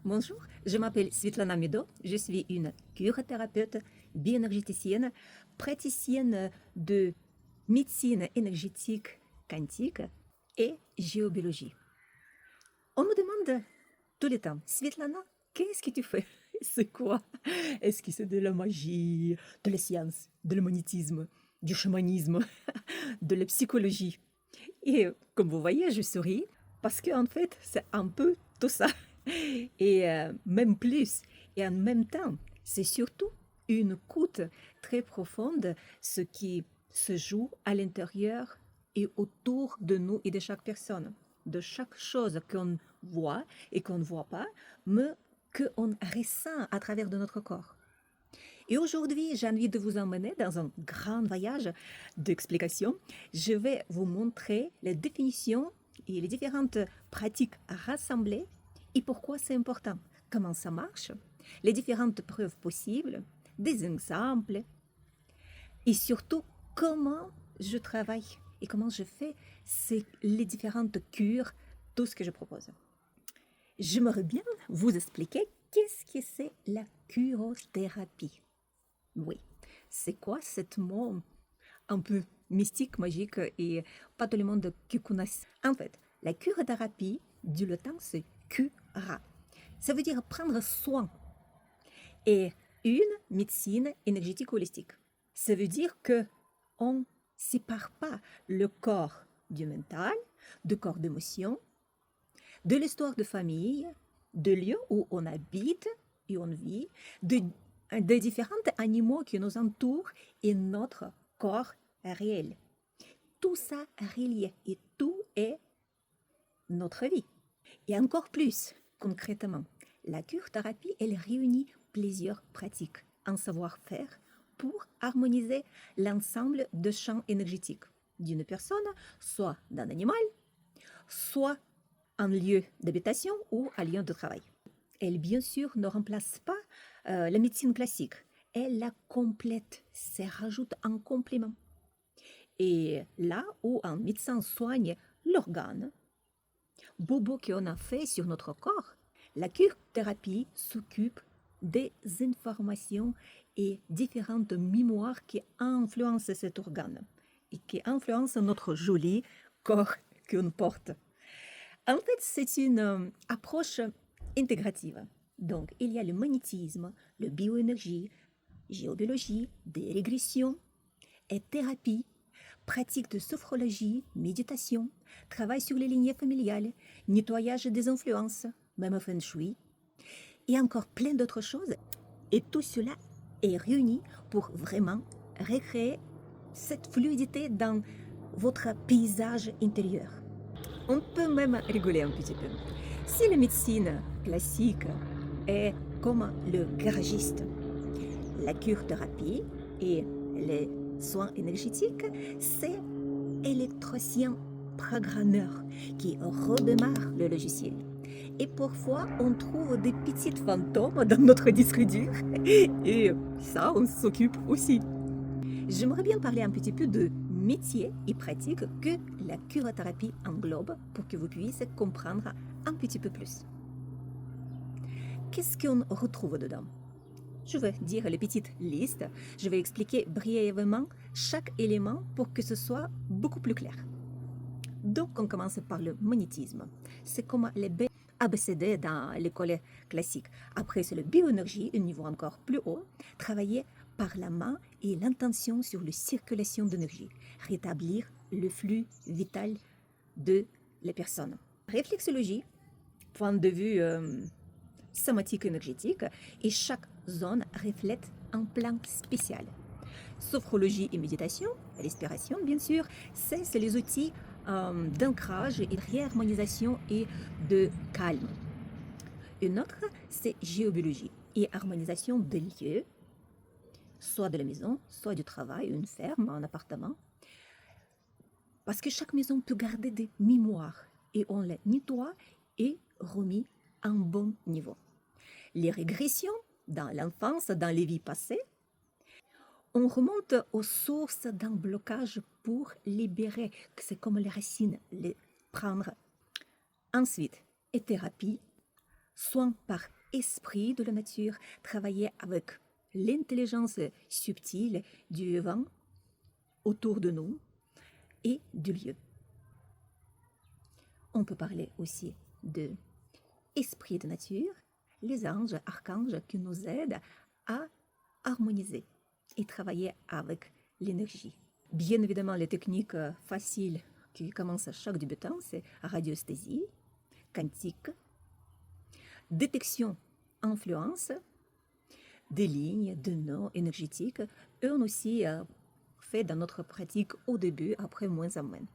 Bonjour, je m'appelle Svetlana Medo, je suis une curothérapeute, bioénergéticienne, praticienne de médecine énergétique quantique et géobiologie. On me demande tout le temps, Svetlana, qu'est-ce que tu fais? C'est quoi? Est-ce que c'est de la magie, de la science, de l'humanitisme, du chamanisme, de la psychologie? Et comme vous voyez, je souris parce qu'en fait, c'est un peu tout ça. Et même plus. Et en même temps, c'est surtout une écoute très profonde, ce qui se joue à l'intérieur et autour de nous et de chaque personne, de chaque chose qu'on voit et qu'on ne voit pas, mais qu'on ressent à travers de notre corps. Et aujourd'hui, j'ai envie de vous emmener dans un grand voyage d'explication. Je vais vous montrer les définitions et les différentes pratiques rassemblées et pourquoi c'est important, comment ça marche, les différentes preuves possibles, des exemples et surtout comment je travaille et comment je fais les différentes cures, tout ce que je propose. J'aimerais bien vous expliquer qu'est-ce que c'est la curothérapie. Oui, c'est quoi ce mot un peu mystique, magique et pas tout le monde qui connaît? En fait, la curothérapie, du latin, c'est cura. Ça veut dire prendre soin. Et une médecine énergétique holistique. Ça veut dire que on ne sépare pas le corps du mental, du corps d'émotion, de l'histoire de famille, de lieux où on habite et on vit, des différents animaux qui nous entourent et notre corps réel. Tout ça relié et tout est notre vie. Et encore plus concrètement, la cure-thérapie, elle réunit plusieurs pratiques, un savoir-faire pour harmoniser l'ensemble de champs énergétiques d'une personne, soit d'un animal, soit un lieu d'habitation ou un lieu de travail. Elle, bien sûr, ne remplace pas la médecine classique. Elle la complète, se rajoute un complément. Et là où un médecin soigne l'organe, bobo qu'on a fait sur notre corps, la cure-thérapie s'occupe des informations et différentes mémoires qui influencent cet organe et qui influencent notre joli corps qu'on porte. En fait, c'est une approche intégrative. Donc, il y a le magnétisme, le bioénergie, géobiologie, des régressions et thérapie, pratique de sophrologie, méditation, travail sur les lignées familiales, nettoyage des influences, même feng shui, et encore plein d'autres choses. Et tout cela est réuni pour vraiment recréer cette fluidité dans votre paysage intérieur. On peut même rigoler un petit peu. Si la médecine classique est comme le garagiste, la cure-thérapie et les soins énergétiques, c'est électricien programmeur qui redémarre le logiciel. Et parfois, on trouve des petites fantômes dans notre disque dur. Et ça, on s'occupe aussi. J'aimerais bien parler un petit peu de métiers et pratiques que la curothérapie englobe pour que vous puissiez comprendre un petit peu plus. Qu'est-ce qu'on retrouve dedans? Je vais dire les petites listes. Je vais expliquer brièvement chaque élément pour que ce soit beaucoup plus clair. Donc, on commence par le magnétisme. C'est comme les ABCD dans l'école classique. Après, c'est le bioénergie, un niveau encore plus haut, travailler par la main et l'intention sur la circulation d'énergie, rétablir le flux vital de les personnes. Réflexologie, point de vue somatique énergétique, et chaque zone reflète un plan spécial. Sophrologie et méditation, respiration bien sûr, c'est les outils d'ancrage et de réharmonisation et de calme. Une autre, c'est géobiologie et harmonisation des lieux, soit de la maison, soit du travail, une ferme, un appartement. Parce que chaque maison peut garder des mémoires et on les nettoie et remet à un bon niveau. Les régressions dans l'enfance, dans les vies passées, on remonte aux sources d'un blocage pour libérer, que c'est comme les racines, les prendre. Ensuite, et thérapie, soit par esprit de la nature, travailler avec l'intelligence subtile du vent autour de nous et du lieu. On peut parler aussi de esprit de nature, les anges, archanges qui nous aident à harmoniser et travailler avec l'énergie. Bien évidemment, les techniques faciles qui commencent à chaque débutant, c'est radiesthésie, quantique, détection, influence, des lignes, de nœuds énergétiques, et on aussi fait dans notre pratique au début, après moins en moins.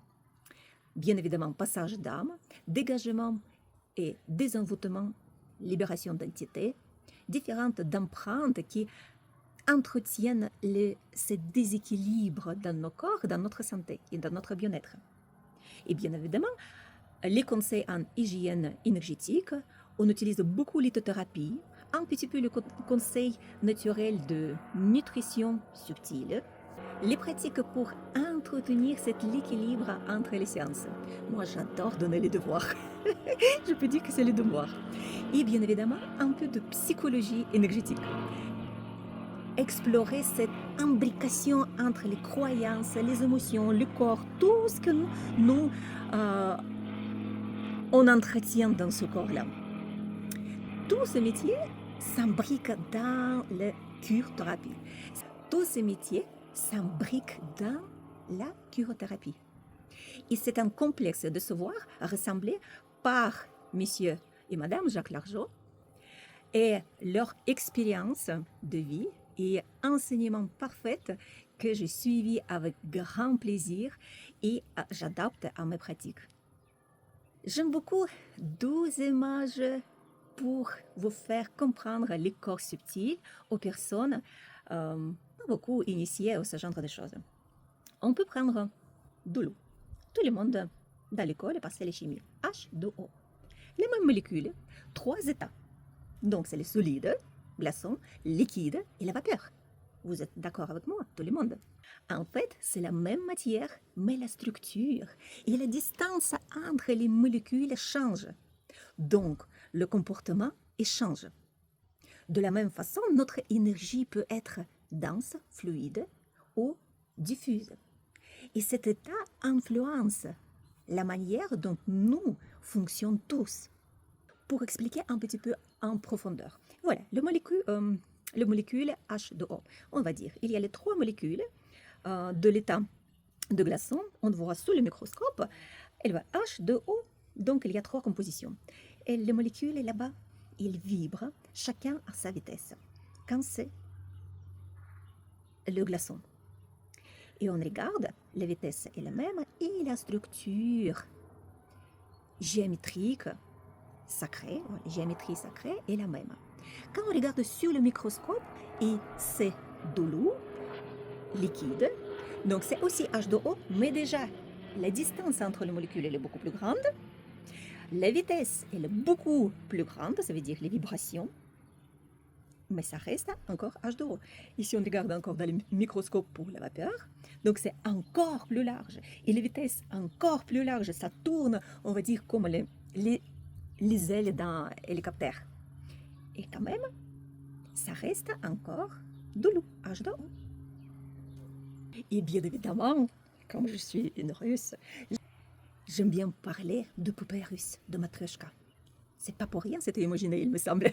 Bien évidemment, passage d'âme, dégagement et désenvoûtement, libération d'entité, différentes empreintes qui entretiennent ce déséquilibre dans nos corps, dans notre santé et dans notre bien-être. Et bien évidemment, les conseils en hygiène énergétique, on utilise beaucoup lithothérapie, un petit peu le conseil naturel de nutrition subtile, les pratiques pour entretenir cet équilibre entre les séances. Moi, j'adore donner les devoirs. Je peux dire que c'est les devoirs. Et bien évidemment, un peu de psychologie énergétique. Explorer cette imbrication entre les croyances, les émotions, le corps, tout ce que nous on entretient dans ce corps-là. Tout ce métier s'imbrique dans la cure-thérapie. Tous ces métiers s'imbriquent dans la cure-thérapie. Et c'est un complexe de se voir ressemblé par Monsieur et Madame Jacques Largeau et leur expérience de vie et enseignement parfait que j'ai suivi avec grand plaisir et j'adapte à mes pratiques. J'aime beaucoup 12 images pour vous faire comprendre les corps subtils aux personnes pas beaucoup initiées à ce genre de choses. On peut prendre de l'eau. Tout le monde dans l'école passe les chimies. H2O. Les mêmes molécules, 3 états. Donc c'est le solide, glaçon, liquide et la vapeur. Vous êtes d'accord avec moi, tout le monde? En fait, c'est la même matière, mais la structure et la distance entre les molécules changent. Donc, le comportement change. De la même façon, notre énergie peut être dense, fluide ou diffuse. Et cet état influence la manière dont nous fonctionnons tous. Pour expliquer un petit peu en profondeur. Voilà, le molécule H2O. On va dire, il y a les 3 molécules de l'état de glaçon. On voit sous le microscope. Elle va H2O, donc il y a 3 compositions. Et les molécules là-bas, ils vibrent, chacun à sa vitesse. Quand c'est le glaçon. Et on regarde, la vitesse est la même et la structure géométrique sacrée, la géométrie sacrée est la même. Quand on regarde sur le microscope, et c'est de l'eau liquide, donc c'est aussi H2O, mais déjà la distance entre les molécules est beaucoup plus grande, la vitesse est beaucoup plus grande, ça veut dire les vibrations, mais ça reste encore H2O. Ici on regarde encore dans le microscope pour la vapeur, donc c'est encore plus large, et les vitesses encore plus larges, ça tourne, on va dire comme les ailes d'un hélicoptère. Et quand même, ça reste encore de l'eau, H2O. Et bien évidemment, comme je suis une Russe, j'aime bien parler de poupée russe, de matryoshka. C'est pas pour rien, c'était imaginé, il me semble.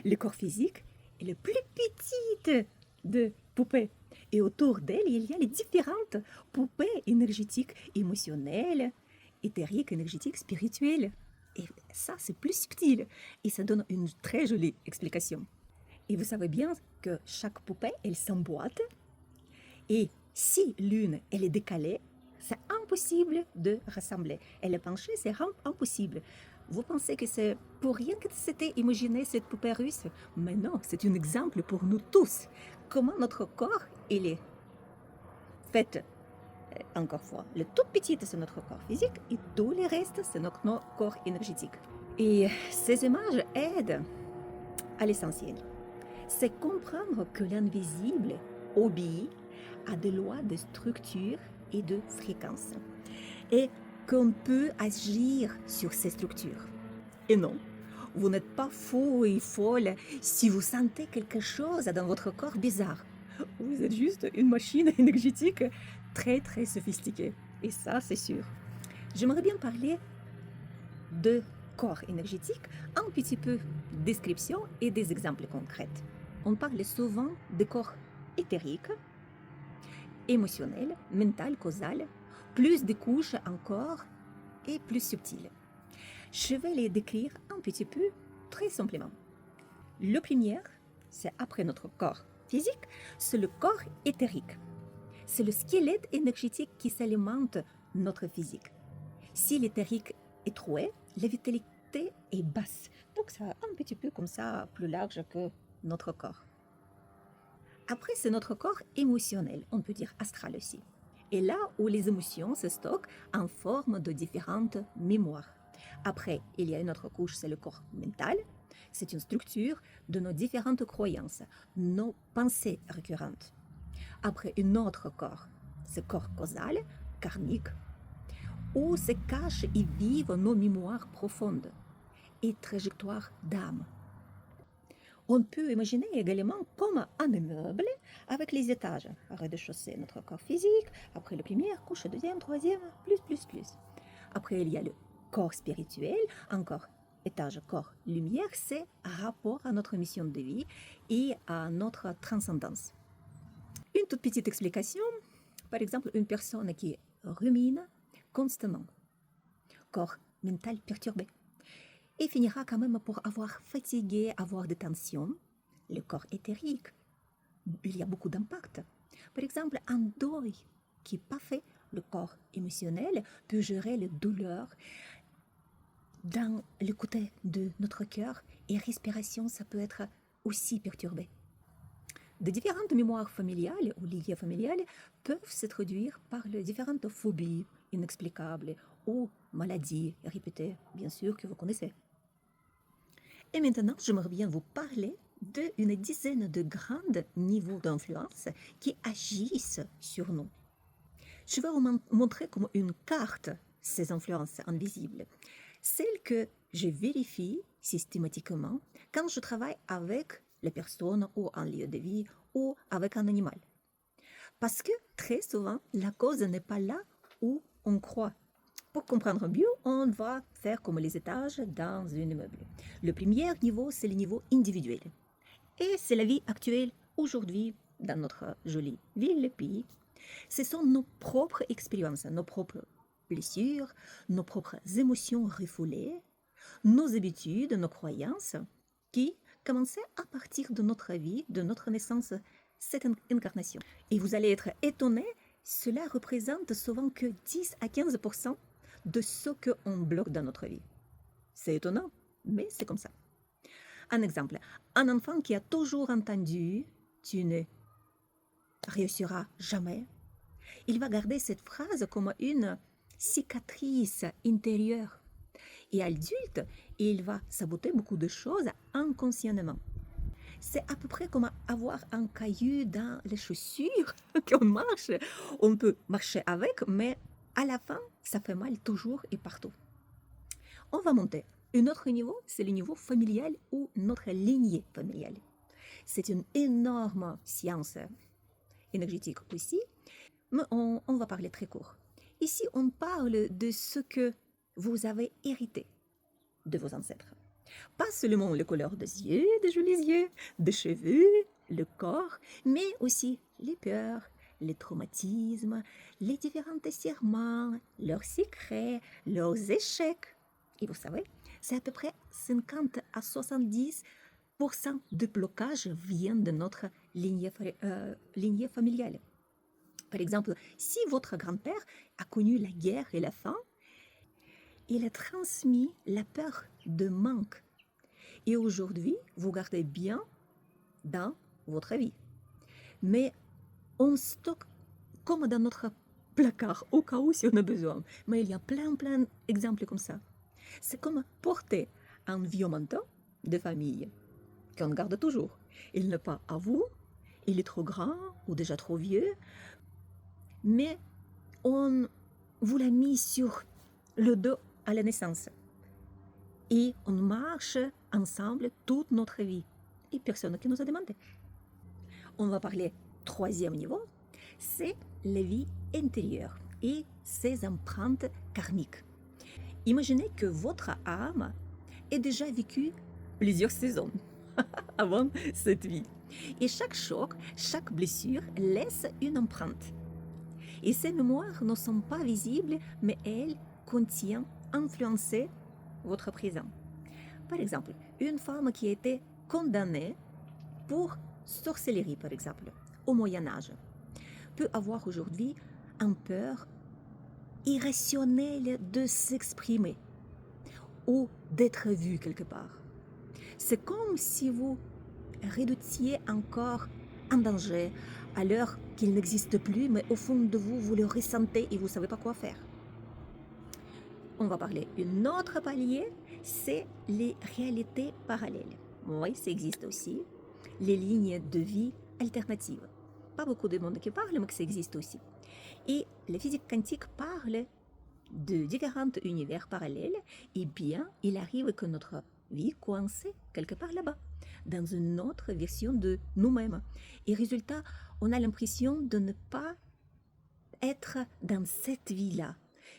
Le corps physique est le plus petit de poupées. Et autour d'elle, il y a les différentes poupées énergétiques, émotionnelles, éthériques, énergétiques, spirituelles. Et ça, c'est plus subtil. Et ça donne une très jolie explication. Et vous savez bien que chaque poupée, elle s'emboîte. Et si l'une, elle est décalée, c'est impossible de rassembler. Elle est penchée, c'est impossible. Vous pensez que c'est pour rien que c'était imaginé cette poupée russe? Mais non, c'est un exemple pour nous tous. Comment notre corps, il est fait. Encore une fois, le tout petit, c'est notre corps physique et tout le reste, c'est notre corps énergétique. Et ces images aident à l'essentiel. C'est comprendre que l'invisible obéit à des lois de structure et de fréquence. Et qu'on peut agir sur ces structures. Et non, Vous n'êtes pas fou et folle si vous sentez quelque chose dans votre corps bizarre. Vous êtes juste une machine énergétique très très sophistiquée. Et ça, c'est sûr. J'aimerais bien parler de corps énergétique, un petit peu description et des exemples concrets. On parle souvent de corps éthérique, émotionnel, mental, causal, plus de couches encore et plus subtiles. Je vais les décrire un petit peu très simplement. Le premier, c'est après notre corps physique, c'est le corps éthérique. C'est le squelette énergétique qui s'alimente notre physique. Si l'éthérique est troué, la vitalité est basse. Donc c'est un petit peu comme ça, plus large que notre corps. Après, c'est notre corps émotionnel, on peut dire astral aussi. Et là où les émotions se stockent en forme de différentes mémoires. Après, il y a une autre couche, c'est le corps mental. C'est une structure de nos différentes croyances, nos pensées récurrentes. Après, un autre corps, c'est le corps causal, karmique, où se cachent et vivent nos mémoires profondes et trajectoires d'âme. On peut imaginer également comme un immeuble avec les étages. Rez-de-chaussée, notre corps physique, après la première couche, deuxième, troisième, plus. Après, il y a le corps spirituel, encore étage, corps, lumière, c'est rapport à notre mission de vie et à notre transcendance. Une toute petite explication, par exemple, une personne qui rumine constamment, corps mental perturbé, et finira quand même pour avoir fatigué, avoir des tensions, le corps éthérique. Il y a beaucoup d'impact. Par exemple, un deuil qui n'est pas fait, le corps émotionnel peut gérer les douleurs dans le côté de notre cœur et respiration, ça peut être aussi perturbé. De différentes mémoires familiales ou liées familiales peuvent se traduire par les différentes phobies inexplicables ou maladies répétées, bien sûr, que vous connaissez. Et maintenant, j'aimerais bien vous parler d'une dizaine de grands niveaux d'influence qui agissent sur nous. Je vais vous montrer comme une carte ces influences invisibles, celles que je vérifie systématiquement quand je travaille avec les personnes ou un lieu de vie ou avec un animal. Parce que très souvent, la cause n'est pas là où on croit. Pour comprendre mieux, on va faire comme les étages dans un immeuble. Le premier niveau, c'est le niveau individuel. Et c'est la vie actuelle, aujourd'hui, dans notre jolie ville, pays. Ce sont nos propres expériences, nos propres blessures, nos propres émotions refoulées, nos habitudes, nos croyances, qui commençaient à partir de notre vie, de notre naissance, cette incarnation. Et vous allez être étonnés, cela représente souvent que 10 à 15% de ce qu'on bloque dans notre vie. C'est étonnant, mais c'est comme ça. Un exemple, un enfant qui a toujours entendu « tu ne réussiras jamais », il va garder cette phrase comme une cicatrice intérieure. Et adulte, il va saboter beaucoup de choses inconsciemment. C'est à peu près comme avoir un caillou dans les chaussures qu'on marche. On peut marcher avec, mais à la fin, ça fait mal toujours et partout. On va monter. Un autre niveau, c'est le niveau familial ou notre lignée familiale. C'est une énorme science énergétique aussi, mais on va parler très court. Ici, on parle de ce que vous avez hérité de vos ancêtres. Pas seulement la couleur des yeux, des jolis yeux, des cheveux, le corps, mais aussi les peurs, les traumatismes, les différents serments, leurs secrets, leurs échecs. Et vous savez, c'est à peu près 50 à 70% de blocage viennent de notre lignée familiale. Par exemple, si votre grand-père a connu la guerre et la faim, il a transmis la peur de manque. Et aujourd'hui, vous gardez bien dans votre vie. Mais on stocke comme dans notre placard, au cas où si on a besoin. Mais il y a plein d'exemples comme ça. C'est comme porter un vieux manteau de famille qu'on garde toujours. Il n'est pas à vous, il est trop grand ou déjà trop vieux, mais on vous l'a mis sur le dos à la naissance. Et on marche ensemble toute notre vie et personne qui nous a demandé. On va parler troisième niveau, c'est la vie intérieure et ses empreintes karmiques. Imaginez que votre âme ait déjà vécu plusieurs saisons avant cette vie. Et chaque choc, chaque blessure laisse une empreinte. Et ces mémoires ne sont pas visibles, mais elles contiennent, influencent votre présent. Par exemple, une femme qui a été condamnée pour sorcellerie, par exemple, au Moyen-Âge, peut avoir aujourd'hui une peur irrationnelle de s'exprimer ou d'être vue quelque part. C'est comme si vous redoutiez encore un danger alors qu'il n'existe plus, mais au fond de vous, vous le ressentez et vous ne savez pas quoi faire. On va parler d'un autre palier, c'est les réalités parallèles. Oui, ça existe aussi. Les lignes de vie alternatives. Pas beaucoup de monde qui parle, mais que ça existe aussi. Et la physique quantique parle de différents univers parallèles, et bien, il arrive que notre vie coince quelque part là-bas, dans une autre version de nous-mêmes. Et résultat, on a l'impression de ne pas être dans cette vie-là.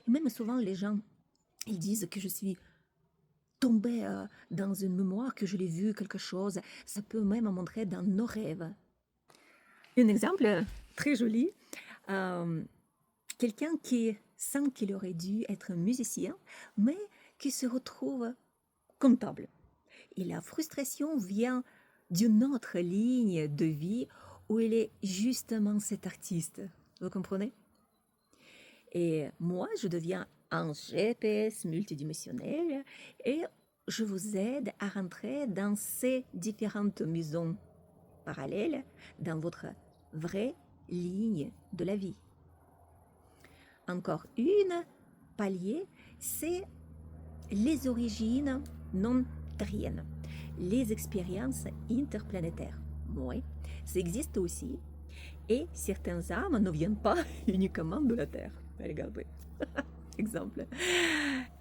Et même souvent, les gens, ils disent que je suis tombée dans une mémoire, que je l'ai vu quelque chose. Ça peut même montrer dans nos rêves. Un exemple très joli, quelqu'un qui sent qu'il aurait dû être musicien, mais qui se retrouve comptable. Et la frustration vient d'une autre ligne de vie où il est justement cet artiste. Vous comprenez? Et moi, je deviens un GPS multidimensionnel et je vous aide à rentrer dans ces différentes maisons parallèles, dans votre vraie ligne de la vie. Encore une palier, c'est les origines non terriennes, les expériences interplanétaires. Oui, ça existe aussi. Et certaines âmes ne viennent pas uniquement de la Terre. Regardez, exemple.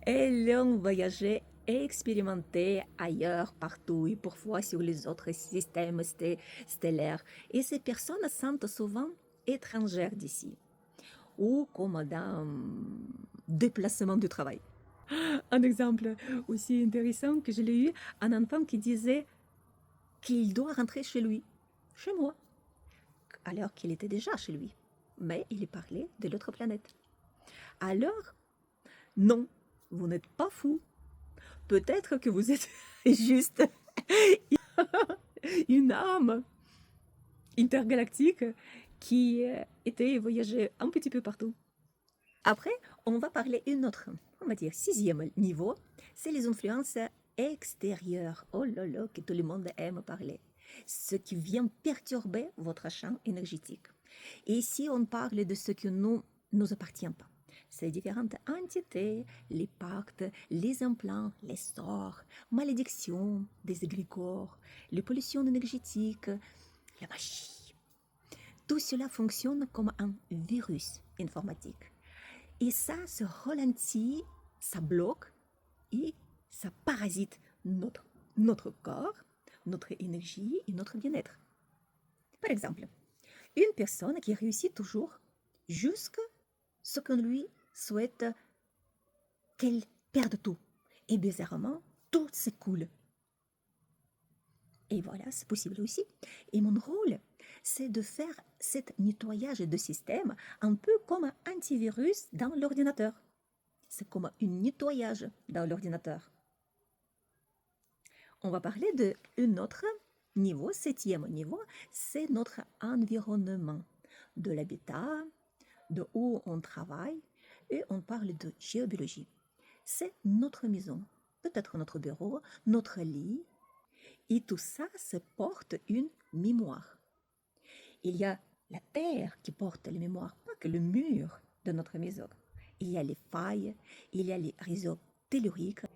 Elles ont voyagé et expérimenté ailleurs, partout, et parfois sur les autres systèmes stellaires. Et ces personnes sentent souvent étrangères d'ici, ou comme dans déplacement du travail. Un exemple aussi intéressant que je l'ai eu, un enfant qui disait qu'il doit rentrer chez lui, chez moi, alors qu'il était déjà chez lui. Mais il parlait de l'autre planète. Alors, non, vous n'êtes pas fou. Peut-être que vous êtes juste une âme intergalactique qui était voyager un petit peu partout. Après, on va parler une autre, on va dire sixième niveau, c'est les influences extérieures. Oh là là, que tout le monde aime parler. Ce qui vient perturber votre champ énergétique. Et ici, on parle de ce qui ne nous appartient pas. Ces différentes entités, les pactes, les implants, les sorts, malédictions, des égrégores, les pollutions énergétiques, la magie. Tout cela fonctionne comme un virus informatique. Et ça se ralentit, ça bloque et ça parasite notre corps, notre énergie et notre bien-être. Par exemple, une personne qui réussit toujours jusqu'à ce qu'on lui souhaite qu'elle perde tout. Et bizarrement, tout s'écoule. Et voilà, c'est possible aussi. Et mon rôle, c'est de faire ce nettoyage de système un peu comme un antivirus dans l'ordinateur. C'est comme un nettoyage dans l'ordinateur. On va parler d'un autre niveau, septième niveau, c'est notre environnement, de l'habitat, de où on travaille, et on parle de géobiologie. C'est notre maison, peut-être notre bureau, notre lit, et tout ça se porte une mémoire. Il y a la terre qui porte les mémoires, pas que le mur de notre maison. Il y a les failles, il y a les réseaux telluriques,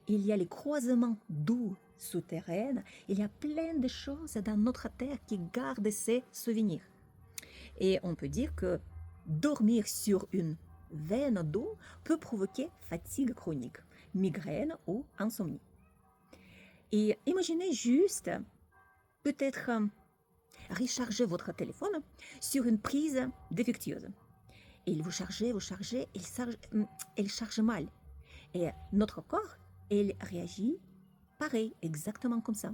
il y a les croisements d'eau souterraine, il y a plein de choses dans notre terre qui gardent ces souvenirs. Et on peut dire que dormir sur une veine d'eau peut provoquer fatigue chronique, migraine ou insomnie. Et imaginez juste, peut-être recharger votre téléphone sur une prise défectueuse. Et vous chargez, elle charge mal. Et notre corps, il réagit pareil, exactement comme ça.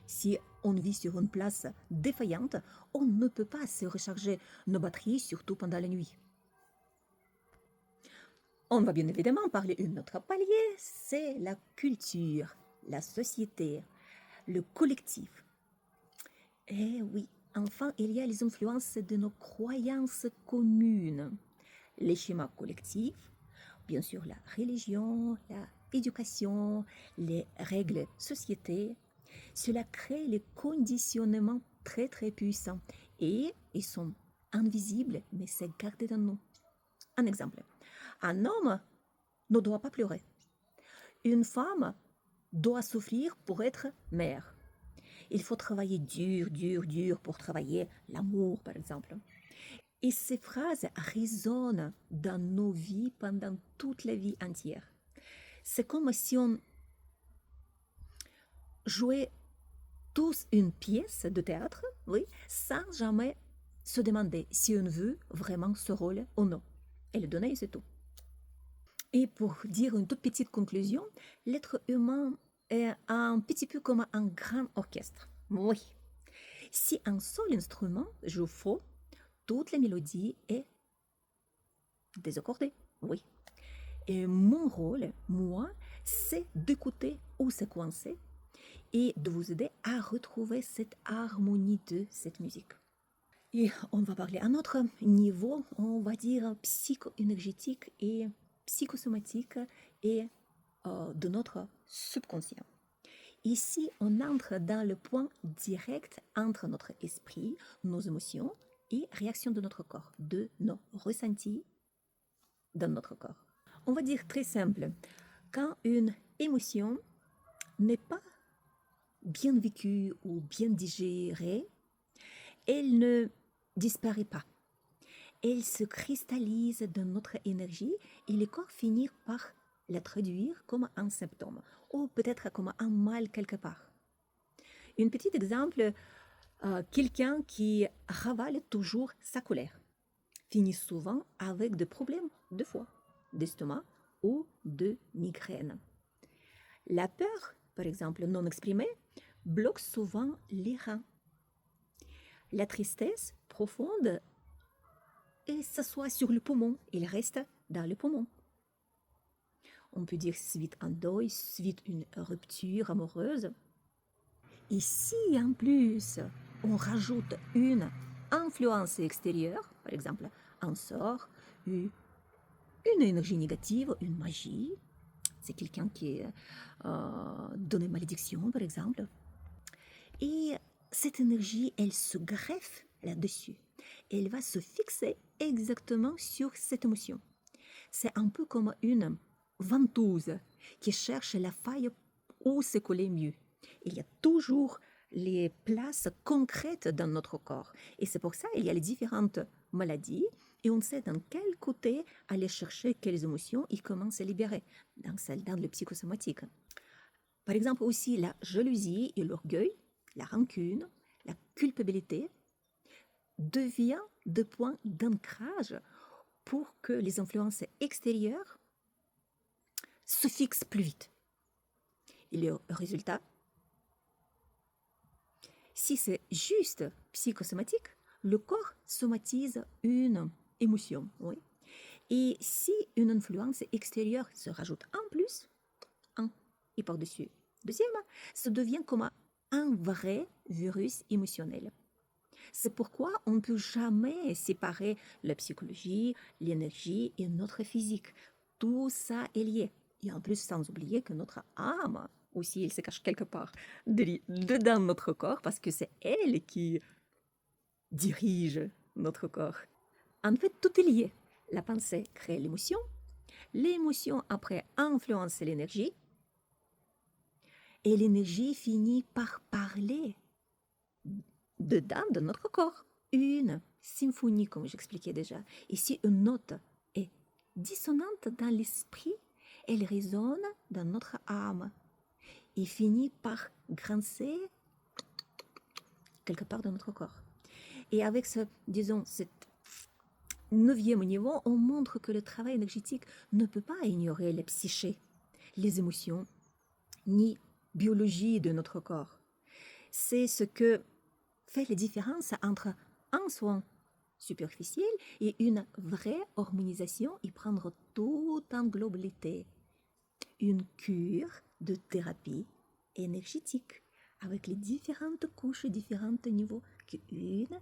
Si on vit sur une place défaillante, on ne peut pas se recharger nos batteries, surtout pendant la nuit. On va bien évidemment parler d'un autre palier, c'est la culture, la société, le collectif. Eh oui, enfin, il y a les influences de nos croyances communes, les schémas collectifs, bien sûr la religion, l'éducation, les règles société. Cela crée les conditionnements très très puissants et ils sont invisibles, mais c'est gardé dans nous. Un exemple, un homme ne doit pas pleurer. Une femme doit souffrir pour être mère. Il faut travailler dur pour travailler l'amour, par exemple. Et ces phrases résonnent dans nos vies pendant toute la vie entière. C'est comme si on jouait tous une pièce de théâtre, oui, sans jamais se demander si on veut vraiment ce rôle ou non. Et le donner, c'est tout. Et pour dire une toute petite conclusion, l'être humain est un petit peu comme un grand orchestre. Oui. Si un seul instrument joue faux, toute la mélodie est désaccordée. Oui. Et mon rôle, moi, c'est d'écouter où c'est coincé et de vous aider à retrouver cette harmonie de cette musique. Et on va parler à un autre niveau, on va dire psycho-énergétique et psychosomatique et de notre subconscient. Ici, on entre dans le point direct entre notre esprit, nos émotions et réactions de notre corps, de nos ressentis dans notre corps. On va dire très simple, quand une émotion n'est pas bien vécue ou bien digérée, elle ne disparaît pas. Elle se cristallise dans notre énergie et le corps finit par la traduire comme un symptôme ou peut-être comme un mal quelque part. Un petit exemple, quelqu'un qui ravale toujours sa colère finit souvent avec des problèmes de foie, d'estomac ou de migraine. La peur, par exemple, non exprimée, bloque souvent les reins. La tristesse profonde et s'assoit sur le poumon, il reste dans le poumon. On peut dire suite un deuil, suite une rupture amoureuse. Et si en plus on rajoute une influence extérieure, par exemple un sort, une énergie négative, une magie, c'est quelqu'un qui donne une malédiction par exemple, et cette énergie, elle se greffe là-dessus. Elle va se fixer exactement sur cette émotion. C'est un peu comme une ventouse qui cherche la faille où se coller mieux. Il y a toujours les places concrètes dans notre corps. Et c'est pour ça qu'il y a les différentes maladies et on sait dans quel côté aller chercher quelles émotions il commence à libérer dans le psychosomatique. Par exemple aussi la jalousie et l'orgueil, la rancune, la culpabilité devient des points d'ancrage pour que les influences extérieures se fixent plus vite. Et le résultat, si c'est juste psychosomatique, le corps somatise une émotion. Oui. Et si une influence extérieure se rajoute en plus, et par-dessus, deuxième, ça devient comme un vrai virus émotionnel. C'est pourquoi on ne peut jamais séparer la psychologie, l'énergie et notre physique. Tout ça est lié. Et en plus, sans oublier que notre âme, aussi, elle se cache quelque part dedans notre corps parce que c'est elle qui dirige notre corps. En fait, tout est lié. La pensée crée l'émotion après influence l'énergie, et l'énergie finit par parler dedans de notre corps. Une symphonie, comme j'expliquais déjà. Et si une note est dissonante dans l'esprit, elle résonne dans notre âme. et finit par grincer quelque part dans notre corps. Et avec ce, disons, cet 9e niveau, on montre que le travail énergétique ne peut pas ignorer la psyché, les émotions, ni biologie de notre corps. C'est ce que fait la différence entre un soin superficiel et une vraie harmonisation et prendre tout en globalité. Une cure de thérapie énergétique avec les différentes couches, différents niveaux qu'une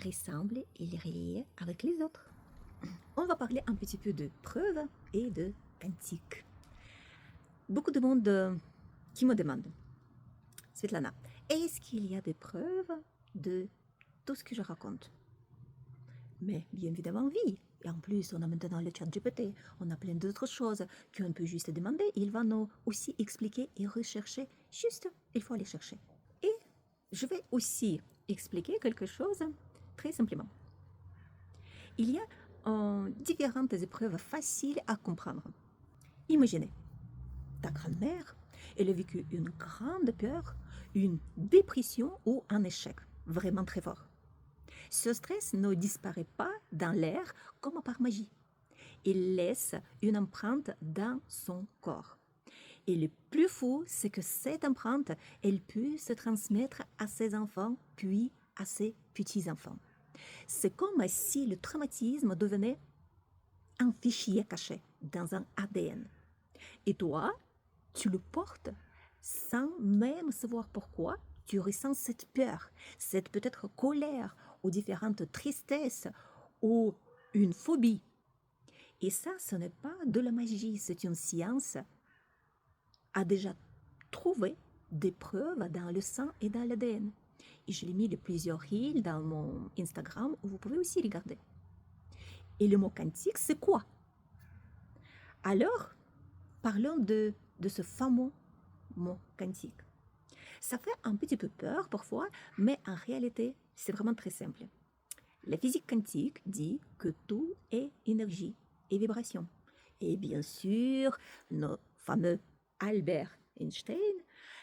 ressemble et liée avec les autres. On va parler un petit peu de preuves et de quantique. Beaucoup de monde qui me demande, Svetlana, est-ce qu'il y a des preuves de tout ce que je raconte? Mais bien évidemment, oui. Et en plus, on a maintenant le chat GPT, on a plein d'autres choses qu'on peut juste demander. Il va nous aussi expliquer et rechercher. Juste, il faut aller chercher. Et je vais aussi expliquer quelque chose très simplement. Il y a différentes épreuves faciles à comprendre. Imaginez, ta grand-mère, elle a vécu une grande peur, une dépression ou un échec vraiment très fort. Ce stress ne disparaît pas dans l'air comme par magie. Il laisse une empreinte dans son corps. Et le plus fou, c'est que cette empreinte, elle peut se transmettre à ses enfants, puis à ses petits-enfants. C'est comme si le traumatisme devenait un fichier caché dans un ADN. Et toi, tu le portes sans même savoir pourquoi tu ressens cette peur, cette peut-être colère ou différentes tristesses ou une phobie. Et ça, ce n'est pas de la magie, c'est une science a déjà trouvé des preuves dans le sang et dans l'ADN. Et je l'ai mis de plusieurs reels dans mon Instagram où vous pouvez aussi regarder. Et le mot quantique, c'est quoi? Alors, parlons de ce fameux mot quantique. Ça fait un petit peu peur parfois, mais en réalité, c'est vraiment très simple. La physique quantique dit que tout est énergie et vibration. Et bien sûr, notre fameux Albert Einstein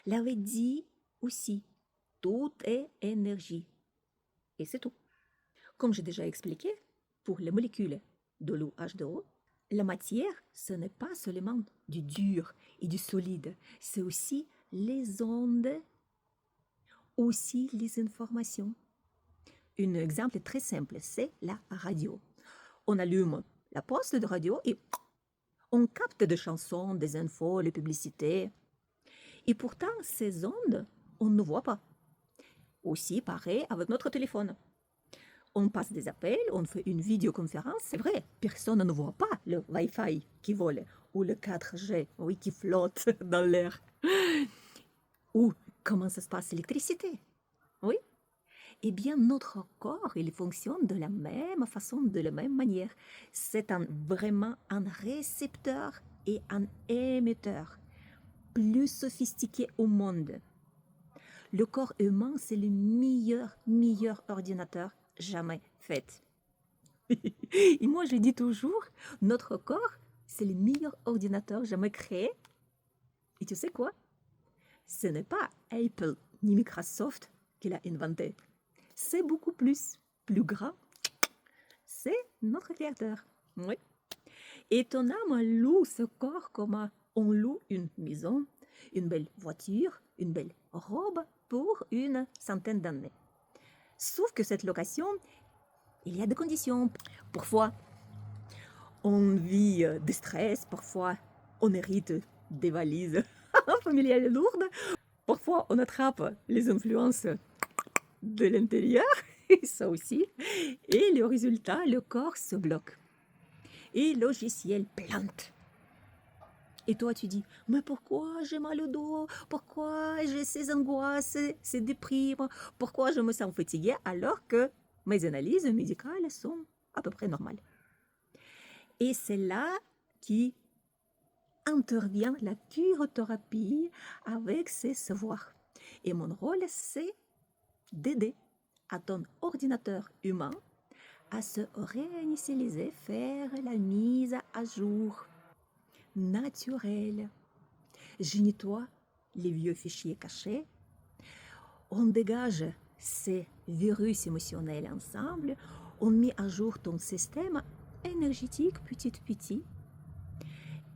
l'avait dit aussi, tout est énergie. Et c'est tout. Comme j'ai déjà expliqué, pour les molécules de l'eau H2O, la matière, ce n'est pas seulement du dur et du solide, c'est aussi les ondes, aussi les informations. Un exemple très simple, c'est la radio. On allume la poste de radio et on capte des chansons, des infos, les publicités. Et pourtant, ces ondes, on ne voit pas. Aussi, pareil avec notre téléphone. On passe des appels, on fait une vidéoconférence, c'est vrai, personne ne voit pas le Wi-Fi qui vole ou le 4G, oui, qui flotte dans l'air. Ou comment ça se passe l'électricité, oui. Eh bien, notre corps, il fonctionne de la même façon, de la même manière. C'est vraiment un récepteur et un émetteur plus sophistiqué au monde. Le corps humain, c'est le meilleur ordinateur jamais fait. Et moi, je dis toujours, notre corps, c'est le meilleur ordinateur jamais créé. Et tu sais quoi? Ce n'est pas Apple ni Microsoft qui l'a inventé. C'est beaucoup plus grand. C'est notre créateur. Oui. Et ton âme loue ce corps comme on loue une maison, une belle voiture, une belle robe pour une centaine d'années. Sauf que cette location, il y a des conditions. Parfois, on vit des stress, parfois, on hérite des valises familiales lourdes, parfois, on attrape les influences de l'intérieur, ça aussi, et le résultat, le corps se bloque. Et le logiciel plante. Et toi, tu dis, mais pourquoi j'ai mal au dos? Pourquoi j'ai ces angoisses, ces déprimes? Pourquoi je me sens fatiguée alors que mes analyses médicales sont à peu près normales? Et c'est là qui intervient la curothérapie avec ses savoirs. Et mon rôle, c'est d'aider à ton ordinateur humain à se réinitialiser, faire la mise à jour naturelle. Génis-toi les vieux fichiers cachés, on dégage ces virus émotionnels ensemble, on met à jour ton système énergétique petit à petit.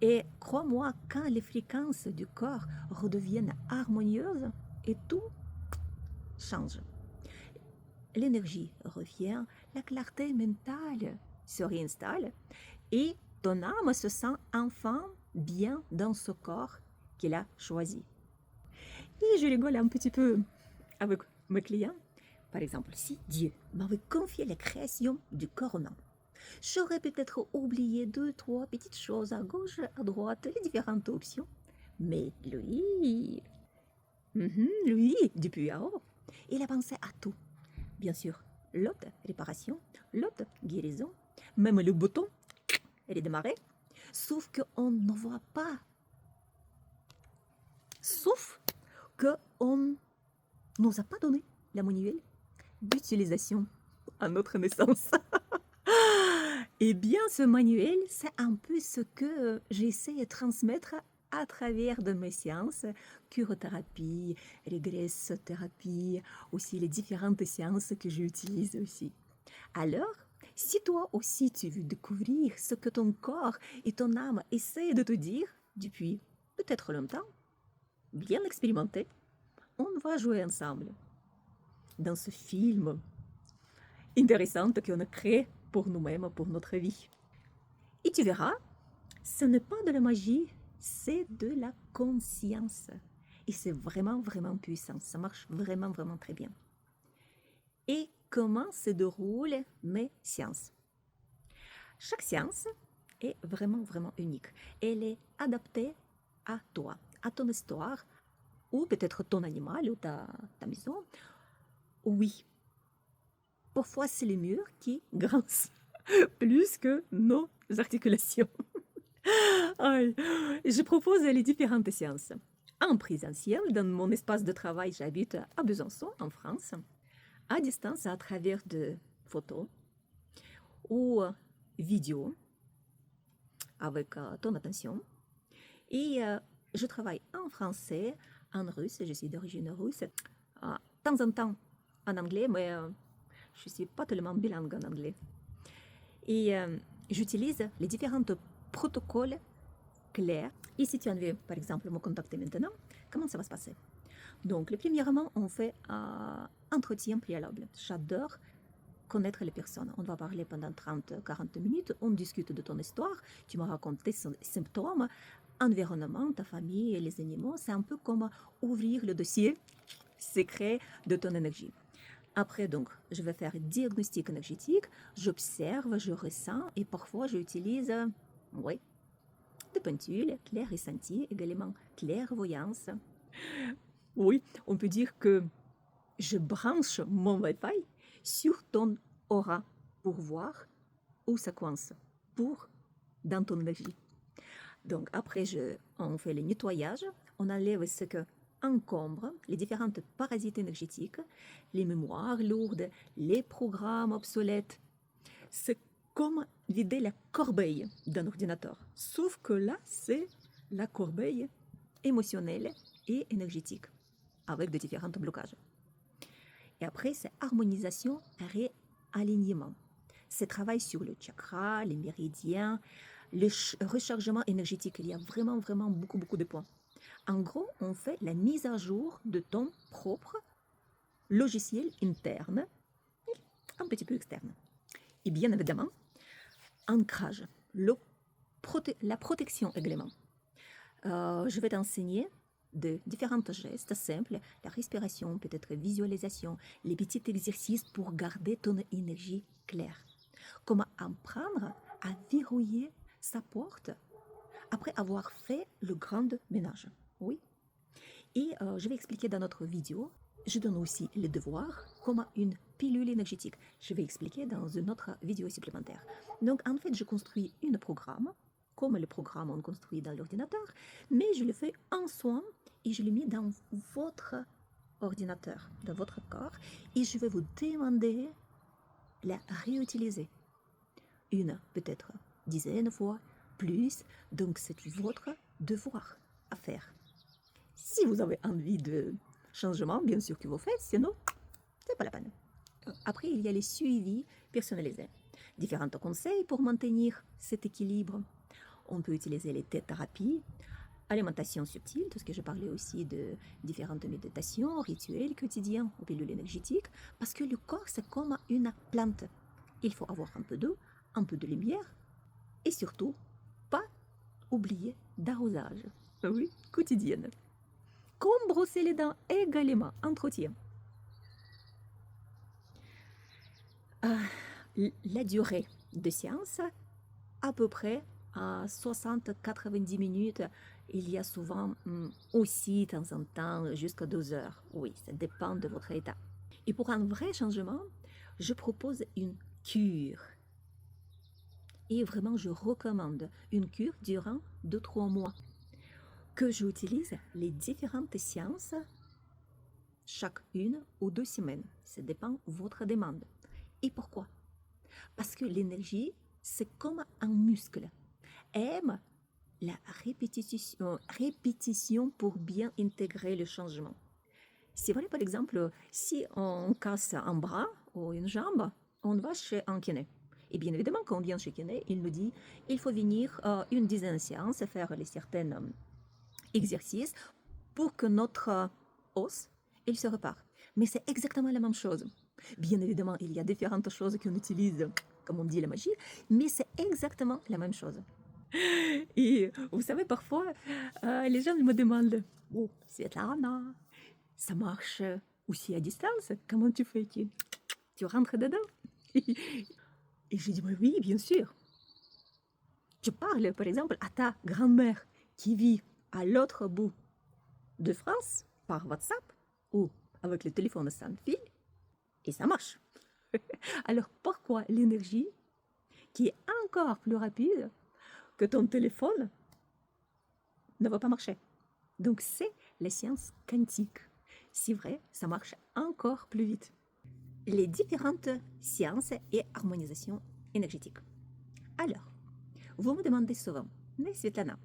Et crois-moi, quand les fréquences du corps redeviennent harmonieuses, et tout change. L'énergie revient, la clarté mentale se réinstalle et ton âme se sent enfin bien dans ce corps qu'il a choisi. Et je rigole un petit peu avec mes clients. Par exemple, si Dieu m'avait confié la création du corps humain, j'aurais peut-être oublié 2-3 petites choses à gauche, à droite, les différentes options. Mais lui, lui, depuis à haut, il a pensé à tout. Bien sûr, l'autre réparation, l'autre guérison, même le bouton redémarrer. Sauf qu'on ne voit pas. Sauf qu'on nous a pas donné la manuel d'utilisation à notre naissance. Eh bien, ce manuel, c'est un peu ce que j'essaie de transmettre à travers de mes séances, curothérapie, régresse-thérapie, aussi les différentes séances que j'utilise aussi. Alors, si toi aussi tu veux découvrir ce que ton corps et ton âme essaient de te dire depuis peut-être longtemps, bien expérimenté, on va jouer ensemble dans ce film intéressant qu'on a créé pour nous-mêmes, pour notre vie. Et tu verras, ce n'est pas de la magie, c'est de la conscience. Et c'est vraiment, vraiment puissant. Ça marche vraiment, vraiment très bien. Et comment se déroulent mes séances? Chaque séance est vraiment, vraiment unique. Elle est adaptée à toi, à ton histoire, ou peut-être ton animal, ou ta maison. Oui, parfois c'est les murs qui grincent plus que nos articulations. Je propose les différentes séances. En présentiel, dans mon espace de travail, j'habite à Besançon, en France, à distance à travers de photos ou vidéos avec ton attention. Et je travaille en français, en russe, je suis d'origine russe, de temps en temps en anglais, mais je ne suis pas tellement bilingue en anglais. Et j'utilise les différents protocoles clairs. Et si tu as envie, par exemple, me contacter maintenant, comment ça va se passer? Donc, premièrement, on fait un entretien préalable. J'adore connaître les personnes. On va parler pendant 30-40 minutes, on discute de ton histoire, tu m'as raconté tes symptômes, environnement, ta famille et les animaux. C'est un peu comme ouvrir le dossier secret de ton énergie. Après, donc, je vais faire un diagnostic énergétique, j'observe, je ressens et parfois j'utilise, des pendules, clair ressenti, également clairvoyance. Oui, on peut dire que je branche mon Wi-Fi sur ton aura pour voir où ça coince, dans ton énergie. Donc après, on fait le nettoyage, on enlève ce que encombre les différentes parasites énergétiques, les mémoires lourdes, les programmes obsolètes. C'est comme vider la corbeille d'un ordinateur. Sauf que là, c'est la corbeille émotionnelle et énergétique, avec de différents blocages. Et après, c'est harmonisation et réalignement. C'est travail sur le chakra, les méridiens, le rechargement énergétique. Il y a vraiment, vraiment beaucoup, beaucoup de points. En gros, on fait la mise à jour de ton propre logiciel interne, un petit peu externe. Et bien évidemment, ancrage, la protection également. Je vais t'enseigner de différents gestes simples, la respiration, peut-être visualisation, les petits exercices pour garder ton énergie claire. Comment apprendre à verrouiller sa porte après avoir fait le grand ménage. Oui. Et je vais expliquer dans notre vidéo. Je donne aussi les devoirs comme une pilule énergétique. Je vais expliquer dans une autre vidéo supplémentaire. Donc, en fait, je construis un programme, comme le programme on construit dans l'ordinateur, mais je le fais en soin et je le mets dans votre ordinateur, dans votre corps, et je vais vous demander de la réutiliser. Une, peut-être, dizaine de fois, plus. Donc, c'est votre devoir à faire. Si vous avez envie de changement, bien sûr que vous faites, sinon, c'est pas la peine. Après, il y a les suivis personnalisés. Différents conseils pour maintenir cet équilibre. On peut utiliser les thérapies, alimentation subtile, tout ce que je parlais aussi de différentes méditations, rituels quotidiens ou pilules énergétiques, parce que le corps, c'est comme une plante. Il faut avoir un peu d'eau, un peu de lumière, et surtout, pas oublier d'arrosage. Oui, quotidienne. Comme brosser les dents également, entretien. La durée de séance, à peu près à 60-90 minutes. Il y a souvent aussi, de temps en temps, jusqu'à 2 heures. Oui, ça dépend de votre état. Et pour un vrai changement, je propose une cure. Et vraiment, je recommande une cure durant 2-3 mois. Que j'utilise les différentes séances chaque 1 ou 2 semaines. Ça dépend de votre demande. Et pourquoi? Parce que l'énergie, c'est comme un muscle. Aime la répétition pour bien intégrer le changement. C'est vrai, par exemple, si on casse un bras ou une jambe, on va chez un kiné. Et bien évidemment, quand on vient chez kiné, il nous dit il faut venir une dizaine de séances, faire les certains exercices pour que notre os, il se répare. Mais c'est exactement la même chose. Bien évidemment, il y a différentes choses qu'on utilise, comme on dit, la magie, mais c'est exactement la même chose. Et vous savez, parfois, les gens me demandent oh, Svetlana, ça marche aussi à distance? Comment tu fais? Tu rentres dedans? Et je dis oui, bien sûr. Tu parles, par exemple, à ta grand-mère qui vit à l'autre bout de France par WhatsApp ou avec le téléphone sans fil et ça marche. Alors pourquoi l'énergie qui est encore plus rapide que ton téléphone ne va pas marcher? Donc c'est la science quantique. C'est vrai, ça marche encore plus vite. Les différentes sciences et harmonisation énergétique. Alors, vous me demandez souvent, mais Svetlana,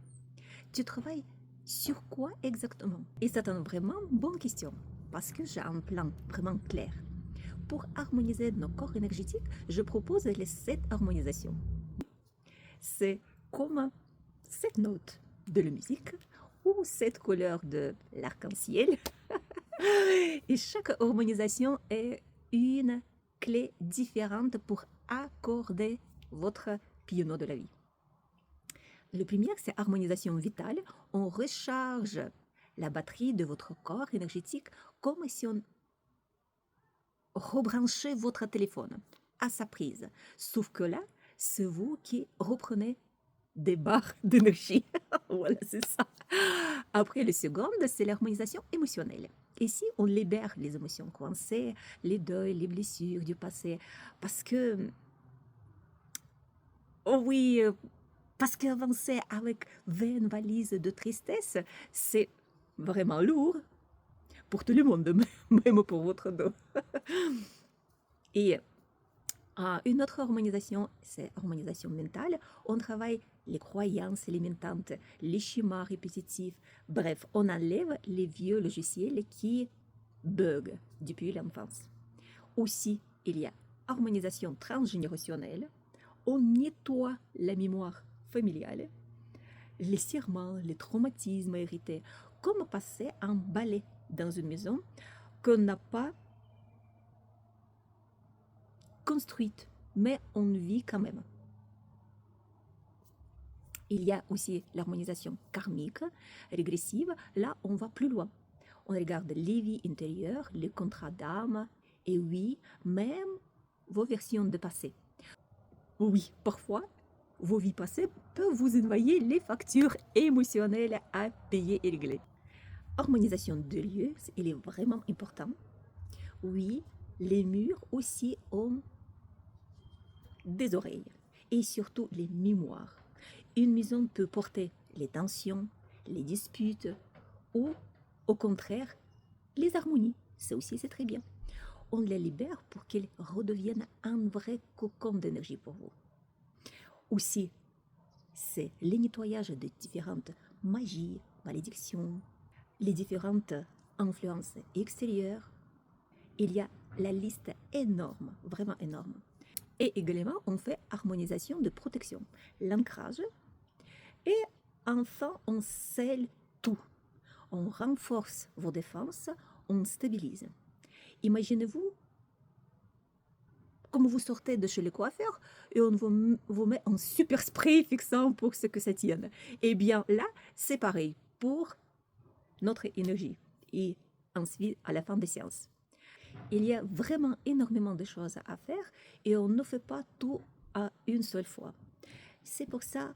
tu travailles sur quoi exactement? Et c'est une vraiment bonne question, parce que j'ai un plan vraiment clair. Pour harmoniser nos corps énergétiques, je propose les 7 harmonisations. C'est comme 7 notes de la musique ou 7 couleurs de l'arc-en-ciel. Et chaque harmonisation est une clé différente pour accorder votre piano de la vie. Le premier, c'est harmonisation vitale. On recharge la batterie de votre corps énergétique comme si on rebranchait votre téléphone à sa prise. Sauf que là, c'est vous qui reprenez des barres d'énergie. Voilà, c'est ça. Après, le second, c'est l'harmonisation émotionnelle. Ici, on libère les émotions coincées, les deuils, les blessures du passé. Parce que, oh oui, parce qu'avancer avec 20 valises de tristesse, c'est vraiment lourd pour tout le monde, même pour votre dos. Et une autre harmonisation, c'est harmonisation mentale. On travaille les croyances limitantes, les schémas répétitifs. Bref, on enlève les vieux logiciels qui bug depuis l'enfance. Aussi, il y a harmonisation transgénérationnelle. On nettoie la mémoire familiale, les serments, les traumatismes hérités, comme passer un balai dans une maison qu'on n'a pas construite, mais on vit quand même. Il y a aussi l'harmonisation karmique, régressive. Là, on va plus loin. On regarde les vies intérieures, les contrats d'âme, et oui, même vos versions de passé. Oui, parfois, vos vies passées peuvent vous envoyer les factures émotionnelles à payer et régler. Harmonisation de lieux, il est vraiment important. Oui, les murs aussi ont des oreilles et surtout les mémoires. Une maison peut porter les tensions, les disputes ou au contraire les harmonies. Ça aussi c'est très bien. On les libère pour qu'elles redeviennent un vrai cocon d'énergie pour vous. Aussi, c'est le nettoyage de différentes magies, malédictions, les différentes influences extérieures. Il y a la liste énorme, vraiment énorme. Et également, on fait harmonisation de protection, l'ancrage. Et enfin, on scelle tout. On renforce vos défenses, on stabilise. Imaginez-vous comme vous sortez de chez le coiffeur et on vous met un super spray fixant pour ce que ça tienne. Eh bien là, c'est pareil pour notre énergie et ensuite à la fin des séances. Il y a vraiment énormément de choses à faire et on ne fait pas tout à une seule fois. C'est pour ça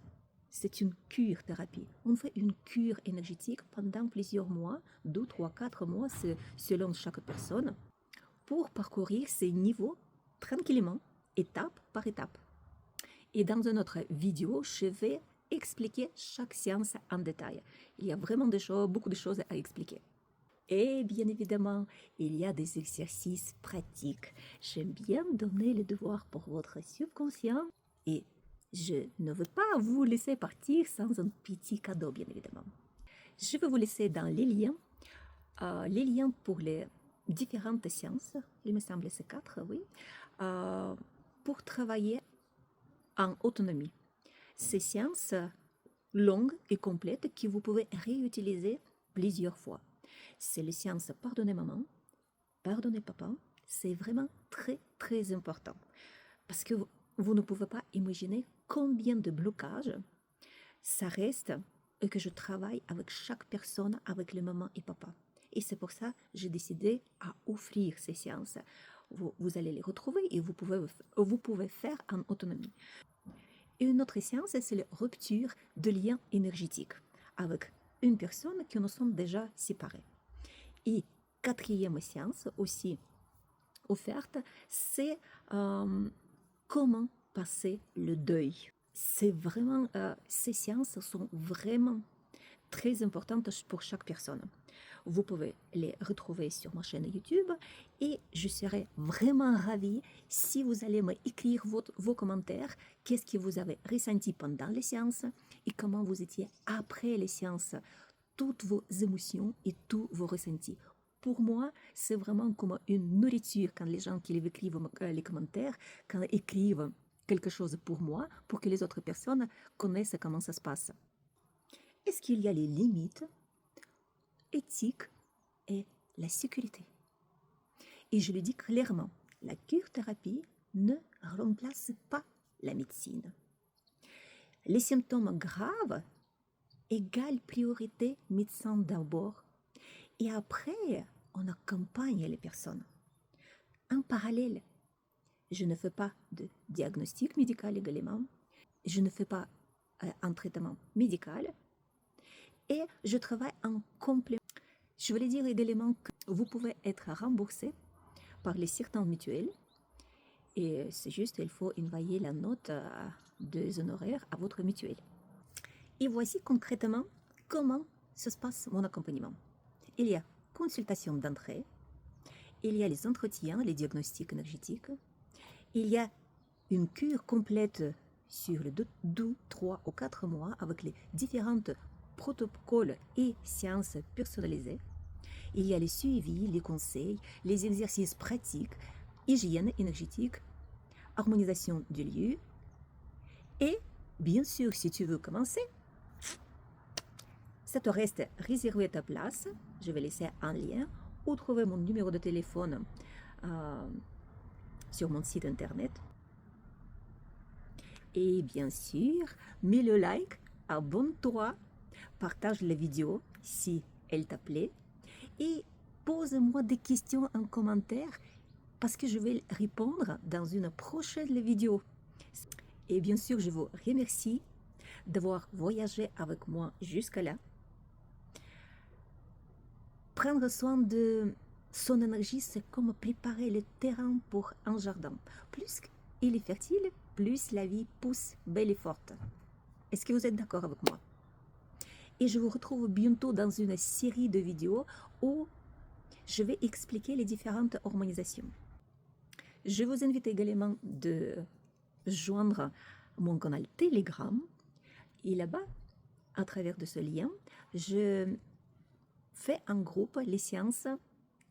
c'est une cure thérapie. On fait une cure énergétique pendant plusieurs mois, 2, 3, 4 mois, selon chaque personne, pour parcourir ces niveaux tranquillement, étape par étape. Et dans une autre vidéo, je vais expliquer chaque séance en détail. Il y a vraiment beaucoup de choses à expliquer. Et bien évidemment, il y a des exercices pratiques. J'aime bien donner le devoir pour votre subconscient et je ne veux pas vous laisser partir sans un petit cadeau, bien évidemment. Je vais vous laisser dans les liens pour les différentes séances, il me semble c'est 4, oui, pour travailler en autonomie. Ces séances longues et complètes que vous pouvez réutiliser plusieurs fois. C'est les séances Pardonnez maman, Pardonnez papa. C'est vraiment très très important parce que vous ne pouvez pas imaginer combien de blocages ça reste et que je travaille avec chaque personne, avec les mamans et papa. Et c'est pour ça que j'ai décidé à offrir ces séances. Vous allez les retrouver et vous pouvez faire en autonomie. Et une autre séance, c'est la rupture de lien énergétique avec une personne que nous sommes déjà séparés. Et quatrième séance aussi offerte, c'est comment passer le deuil. C'est vraiment, ces séances sont vraiment très importantes pour chaque personne. Vous pouvez les retrouver sur ma chaîne YouTube et je serai vraiment ravie si vous allez m'écrire vos commentaires, qu'est-ce que vous avez ressenti pendant les séances et comment vous étiez après les séances, toutes vos émotions et tous vos ressentis. Pour moi, c'est vraiment comme une nourriture quand les gens qui écrivent les commentaires, quand ils écrivent quelque chose pour moi, pour que les autres personnes connaissent comment ça se passe. Est-ce qu'il y a les limites éthiques et la sécurité? Et je le dis clairement, la cure-thérapie ne remplace pas la médecine. Les symptômes graves égale priorité médecin d'abord et après on accompagne les personnes. En parallèle, je ne fais pas de diagnostic médical également, je ne fais pas un traitement médical et je travaille en complément. Je voulais dire également que vous pouvez être remboursé par les certains mutuelles et c'est juste, il faut envoyer la note des honoraires à votre mutuelle. Et voici concrètement comment se passe mon accompagnement. Il y a consultation d'entrée, il y a les entretiens, les diagnostics énergétiques, il y a une cure complète sur les 2, 3 ou 4 mois avec les différents protocoles et séances personnalisées. Il y a les suivis, les conseils, les exercices pratiques, hygiène énergétique, harmonisation du lieu. Et bien sûr, si tu veux commencer, ça te reste réserver ta place. Je vais laisser un lien ou trouver mon numéro de téléphone sur mon site internet. Et bien sûr, mets le like, abonne-toi, partage la vidéo si elle t'a plu et pose-moi des questions en commentaire parce que je vais répondre dans une prochaine vidéo. Et bien sûr, je vous remercie d'avoir voyagé avec moi jusqu'à là. Prendre soin de son énergie, c'est comme préparer le terrain pour un jardin. Plus il est fertile, plus la vie pousse belle et forte. Est-ce que vous êtes d'accord avec moi? Et je vous retrouve bientôt dans une série de vidéos où je vais expliquer les différentes harmonisations. Je vous invite également de joindre mon canal Telegram. Et là-bas, à travers de ce lien, je fait en groupe les séances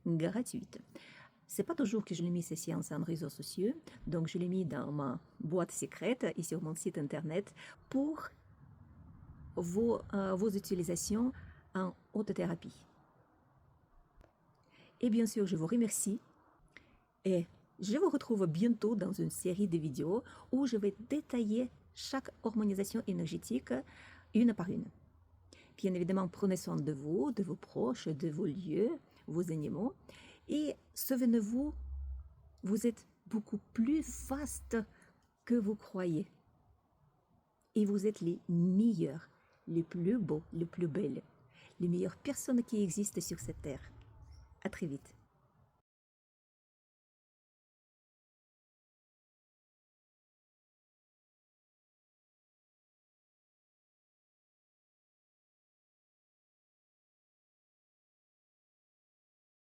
gratuites. C'est pas toujours que je les mis ces séances en réseaux sociaux, donc je les mis dans ma boîte secrète et sur mon site internet pour vos utilisations en haute thérapie. Et bien sûr, je vous remercie et je vous retrouve bientôt dans une série de vidéos où je vais détailler chaque harmonisation énergétique une par une. Bien évidemment, prenez soin de vous, de vos proches, de vos lieux, vos animaux. Et souvenez-vous, vous êtes beaucoup plus vaste que vous croyez. Et vous êtes les meilleurs, les plus beaux, les plus belles, les meilleures personnes qui existent sur cette terre. À très vite.